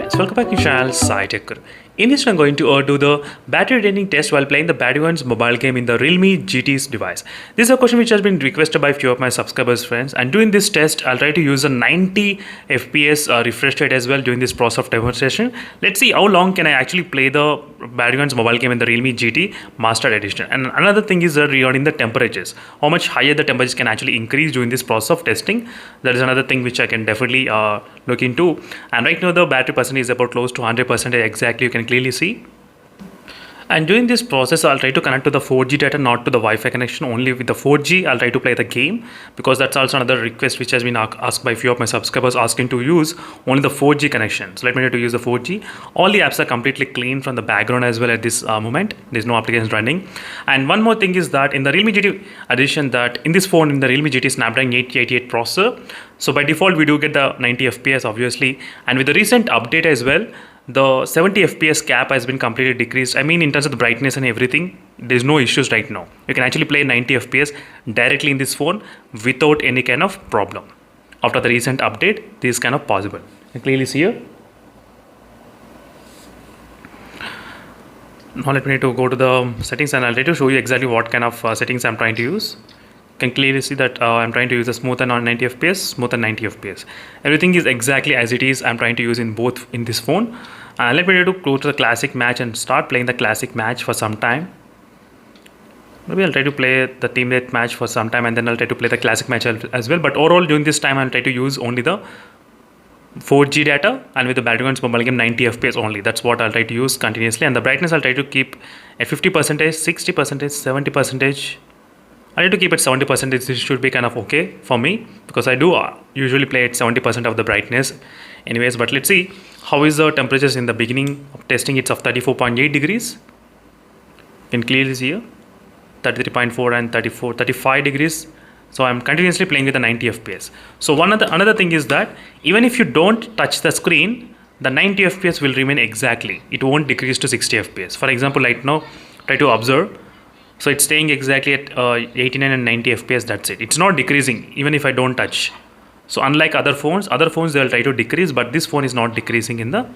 friends, welcome back to channel Tech Guru. In this I'm going to do the battery draining test while playing the Badwan's mobile game in the Realme GT's device. This is a question which has been requested by a few of my subscribers friends, and during this test I'll try to use a 90 FPS refresh rate as well during this process of demonstration. Let's see how long can I actually play the Badwan's mobile game in the Realme GT Master Edition. And another thing is regarding the temperatures, how much higher the temperatures can actually increase during this process of testing. That is another thing which I can definitely look into. And right now the battery percentage is about close to 100% exactly, you can clearly see. And during this process I'll try to connect to the 4G data, not to the Wi-Fi connection. Only with the 4G I'll try to play the game, because that's also another request which has been asked by a few of my subscribers, asking to use only the 4G connection. So let me try to use the 4G. All the apps are completely clean from the background as well at this moment. There's no applications running. And one more thing is that in the Realme GT edition, that in this phone, in the Realme GT Snapdragon 888 processor, so by default we do get the 90 FPS obviously, and with the recent update as well, the 70 FPS cap has been completely decreased. I mean, in terms of the brightness and everything, there's no issues right now. You can actually play 90 FPS directly in this phone without any kind of problem. After the recent update, this is kind of possible. You can clearly see here. Now let me need to go to the settings, and I'll try to show you exactly what kind of settings I'm trying to use. You can clearly see that I'm trying to use a smooth and 90 FPS, smooth and 90 FPS. Everything is exactly as it is. I'm trying to use in both in this phone. Let me go to the classic match and start playing the classic match for some time. Maybe I'll try to play the teammate match for some time, and then I'll try to play the classic match as well. But overall, during this time, I'll try to use only the 4G data, and with the Badwan's mobile game 90 FPS only. That's what I'll try to use continuously. And the brightness I'll try to keep at 50%, 60%, 70%. I need to keep it 70%. This should be kind of okay for me, because I do usually play at 70% of the brightness anyways. But let's see how is the temperatures in the beginning of testing. It's of 34.8 degrees. You can clearly see here 33.4 and 35 degrees. So I'm continuously playing with the 90 FPS. So another thing is that even if you don't touch the screen, the 90 FPS will remain exactly. It won't decrease to 60 FPS. For example, right now, try to observe. So it's staying exactly at 89 and 90 FPS, that's it. It's not decreasing even if I don't touch. So unlike other phones they'll try to decrease, but this phone is not decreasing in the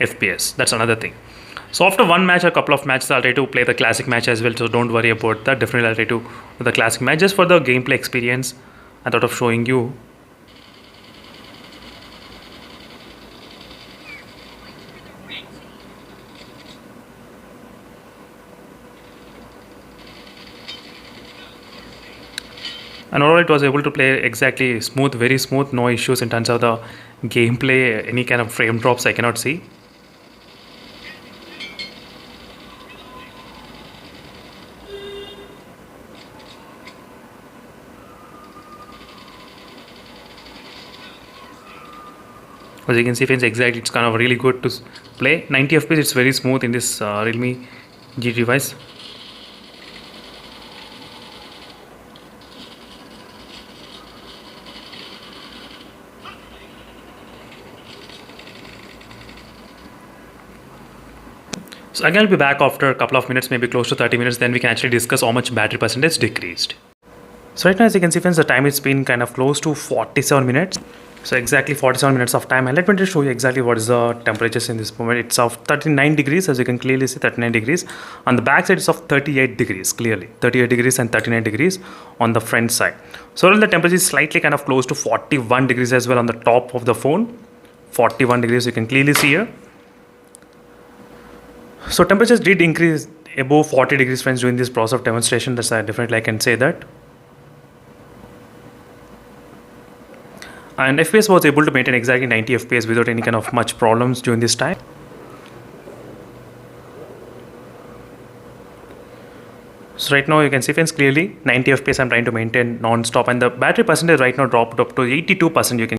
FPS. That's another thing. So after one match or a couple of matches, I'll try to play the classic match as well. So don't worry about that. Definitely I'll try to do the classic match just for the gameplay experience. I thought of showing you. And overall it was able to play exactly smooth, very smooth, no issues in terms of the gameplay, any kind of frame drops I cannot see. As you can see friends, exactly it's kind of really good to play. 90 FPS, it's very smooth in this Realme GT device. So again, I'll be back after a couple of minutes, maybe close to 30 minutes, then we can actually discuss how much battery percentage decreased. So right now, as you can see friends, the time has been kind of close to 47 minutes. So exactly 47 minutes of time, and let me just show you exactly what is the temperatures in this moment. It's of 39 degrees, as you can clearly see, 39 degrees. On the back side, it's of 38 degrees, clearly. 38 degrees and 39 degrees on the front side. So the temperature is slightly kind of close to 41 degrees as well on the top of the phone. 41 degrees, you can clearly see here. So temperatures did increase above 40 degrees friends during this process of demonstration. That's definitely I can say that. And FPS was able to maintain exactly 90 FPS without any kind of much problems during this time. So right now you can see friends clearly 90 FPS I'm trying to maintain non-stop, and the battery percentage right now dropped up to 82%. You can.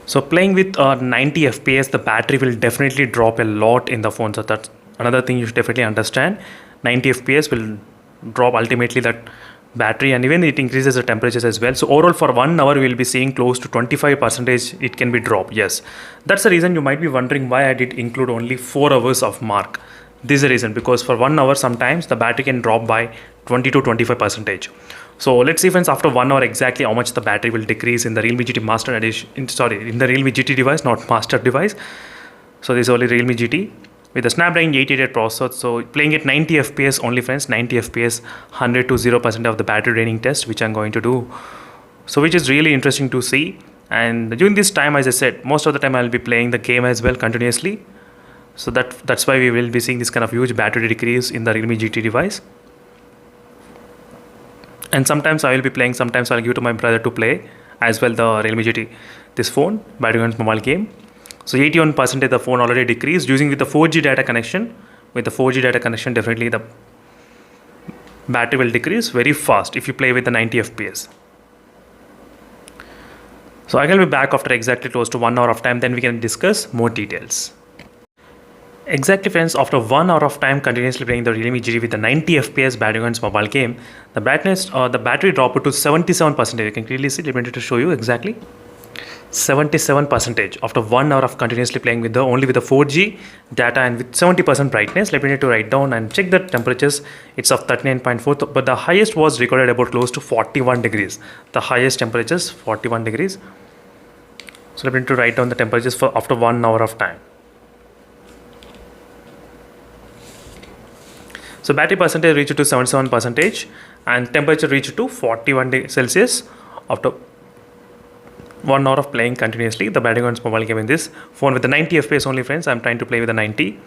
So playing with 90 FPS, the battery will definitely drop a lot in the phone. So that's another thing you should definitely understand. 90 FPS will drop ultimately that battery, and even it increases the temperatures as well. So overall for 1 hour we'll be seeing close to 25% it can be dropped. Yes, that's the reason you might be wondering why I did include only 4 hours of mark. This is the reason, because for 1 hour sometimes the battery can drop by 20 to 25%. So let's see friends, after 1 hour exactly how much the battery will decrease in the Realme GT Master Edition, in the Realme GT device, not Master device. So this is only Realme GT with the Snapdragon 888 processor. So playing at 90 FPS only, friends, 90 FPS, 100 to 0% of the battery draining test, which I'm going to do. So which is really interesting to see. And during this time, as I said, most of the time I'll be playing the game as well continuously. So that's why we will be seeing this kind of huge battery decrease in the Realme GT device. And sometimes I will be playing, sometimes I'll give to my brother to play as well the Realme GT, this phone, battery mobile game. So 81% the phone already decreased using with the 4G data connection. With the 4G data connection, definitely the battery will decrease very fast if you play with the 90 FPS. So I will be back after exactly close to 1 hour of time, then we can discuss more details. Exactly, friends, after 1 hour of time continuously playing the Realme GT with the 90 FPS battery mobile game, the battery dropped to 77%. You can clearly see, let me to show you exactly. 77% after 1 hour of continuously playing with only with the 4G data and with 70% brightness. Let me need to write down and check the temperatures. It's of 39.4, but the highest was recorded about close to 41 degrees. The highest temperatures 41 degrees. So let me need to write down the temperatures for after 1 hour of time. So battery percentage reached to 77% and temperature reached to 41 Celsius after 1 hour of playing continuously the battery mobile game in this phone with the 90 FPS only, friends. I'm trying to play with the 90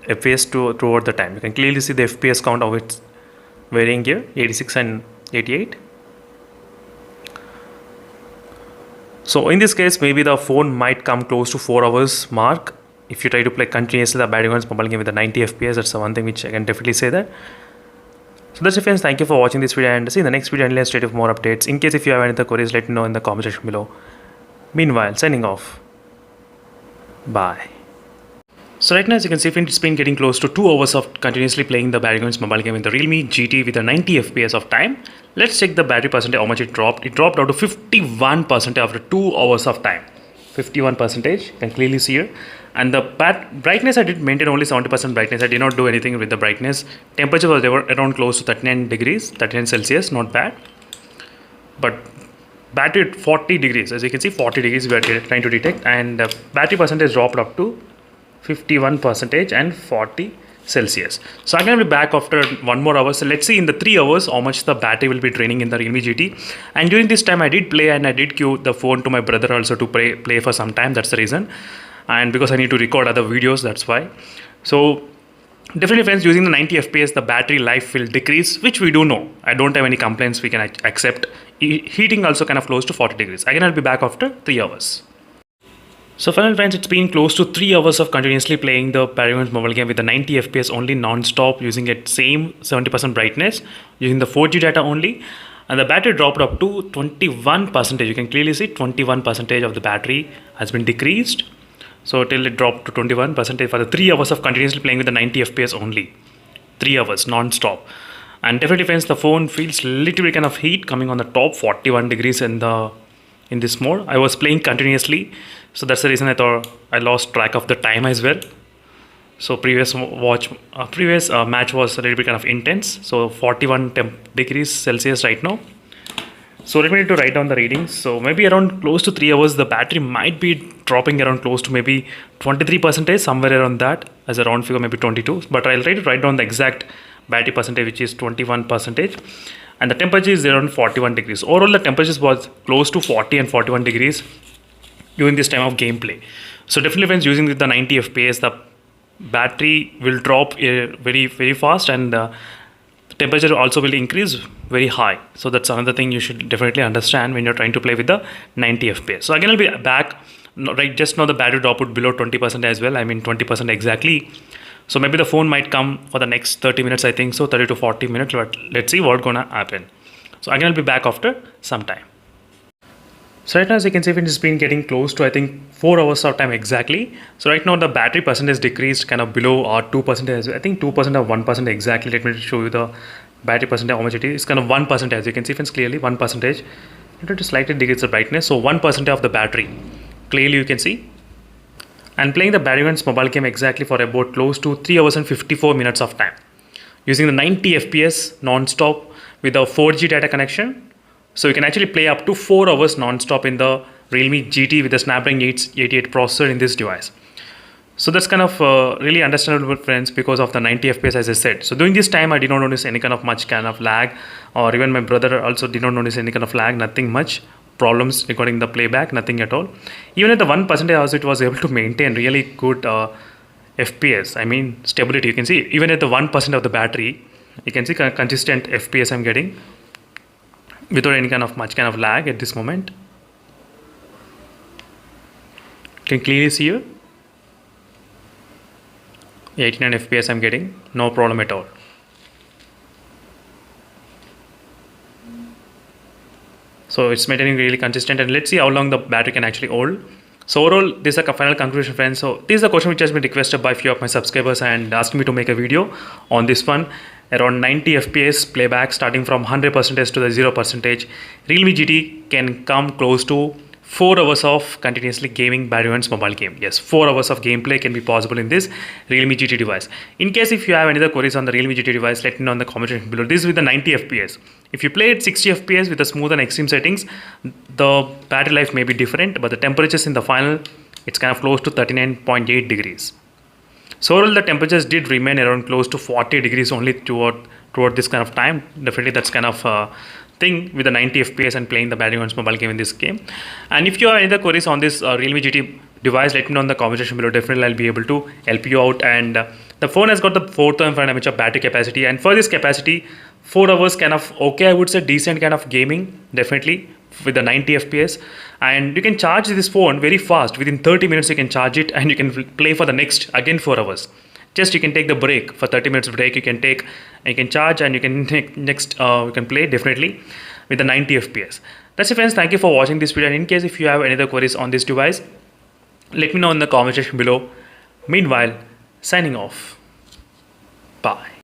FPS throughout the time. You can clearly see the FPS count of it's varying here, 86 and 88. So in this case, maybe the phone might come close to 4 hours mark. If you try to play continuously the battery mobile game with the 90 FPS, that's the one thing which I can definitely say that. So that's it, friends. Thank you for watching this video and see you in the next video and let's with more updates. In case if you have any other queries, let me know in the comment section below. Meanwhile, signing off. Bye. So right now, as you can see, it's been getting close to 2 hours of continuously playing the battery mobile game in the Realme GT with a 90 FPS of time. Let's check the battery percentage, how much it dropped. It dropped down to 51% after 2 hours of time. 51%, you can clearly see here. And the brightness, I did maintain only 70% brightness. I did not do anything with the brightness. Temperature was around close to 39 degrees, 39 Celsius, not bad. But battery at 40 degrees, as you can see, 40 degrees we are trying to detect. And battery percentage dropped up to 51% and 40 Celsius. So I'm going to be back after 1 more hour. So let's see in the 3 hours how much the battery will be draining in the Realme GT. And during this time I did play and I did queue the phone to my brother also to play for some time. That's the reason. And because I need to record other videos, that's why. So definitely, friends, using the 90 FPS, the battery life will decrease, which we do know. I don't have any complaints we can accept. Heating also kind of close to 40 degrees. Again, I'll be back after 3 hours. So finally, friends, it's been close to 3 hours of continuously playing the battery mobile game with the 90 FPS only non-stop, using it same 70% brightness, using the 4G data only. And the battery dropped up to 21%. You can clearly see 21% of the battery has been decreased. So till it dropped to 21% for the 3 hours of continuously playing with the 90 FPS only. 3 hours non-stop. And definitely, friends, the phone feels little bit kind of heat coming on the top, 41 degrees in this mode. I was playing continuously, so that's the reason I thought I lost track of the time as well. So previous match was a little bit kind of intense. So 41 degrees Celsius right now. So let me need to write down the readings. So maybe around close to 3 hours, the battery might be dropping around close to maybe 23%, somewhere around that, as a round figure, maybe 22. But I'll try to write down the exact battery percentage, which is 21%. And the temperature is around 41 degrees. Overall, the temperatures was close to 40 and 41 degrees during this time of gameplay. So definitely, friends, using the 90 FPS, the battery will drop very, very fast, and the temperature also will increase very high. So that's another thing you should definitely understand when you're trying to play with the 90 FPS. So again, I'll be back. Right, just now the battery drop would below 20% as well. I mean 20% exactly. So maybe the phone might come for the next 30 minutes, I think so, 30 to 40 minutes. But let's see what's gonna happen. So again, I'll be back after some time. So right now, as you can see, it's been getting close to, I think, 4 hours of time exactly. So right now the battery percentage decreased kind of below 2%. I think 2% or 1% exactly. Let me show you the battery percentage, how much it is. It's kind of 1%, as you can see, friends, clearly 1%. I'm going to slightly decrease the brightness. So 1% of the battery, clearly you can see. And playing the battery mobile game exactly for about close to 3 hours and 54 minutes of time. Using the 90 FPS non-stop with a 4G data connection. So you can actually play up to 4 hours non-stop in the Realme GT with the Snapdragon 888 processor in this device. So that's kind of really understandable, friends, because of the 90 FPS, as I said. So during this time, I did not notice any kind of much kind of lag, or even my brother also did not notice any kind of lag, nothing much problems recording the playback, nothing at all. Even at the 1% also, it was able to maintain really good FPS. I mean, stability. You can see even at the 1% of the battery, you can see consistent FPS I'm getting without any kind of much kind of lag at this moment. You can clearly see here. 89 FPS I'm getting, no problem at all. So it's maintaining really consistent, and let's see how long the battery can actually hold. So overall, this is a final conclusion, friends. So this is a question which has been requested by a few of my subscribers and asked me to make a video on this one. Around 90 FPS playback starting from 100% to the 0%. Realme GT can come close to 4 hours of continuously gaming by everyone's mobile game. Yes, 4 hours of gameplay can be possible in this Realme GT device. In case if you have any other queries on the Realme GT device, let me know in the comment section below. This is with the 90 FPS. If you play at 60 FPS with the smooth and extreme settings, the battery life may be different, but the temperatures in the final, it's kind of close to 39.8 degrees. So overall, the temperatures did remain around close to 40 degrees only throughout this kind of time. Definitely that's kind of thing with the 90 FPS and playing the Battlefield's mobile game in this game. And if you have any other queries on this Realme GT device, let me know in the comment section below. Definitely I'll be able to help you out. And the phone has got the 4,500 mAh battery capacity, and for this capacity 4 hours kind of okay, I would say decent kind of gaming, definitely with the 90 FPS. And you can charge this phone very fast. Within 30 minutes you can charge it, and you can play for the next again 4 hours. Just you can take the break for 30 minutes break, you can take, and you can charge, and you can take next you can play definitely with the 90 FPS. That's it, friends. Thank you for watching this video, and in case if you have any other queries on this device, let me know in the comment section below. Meanwhile, signing off. Bye.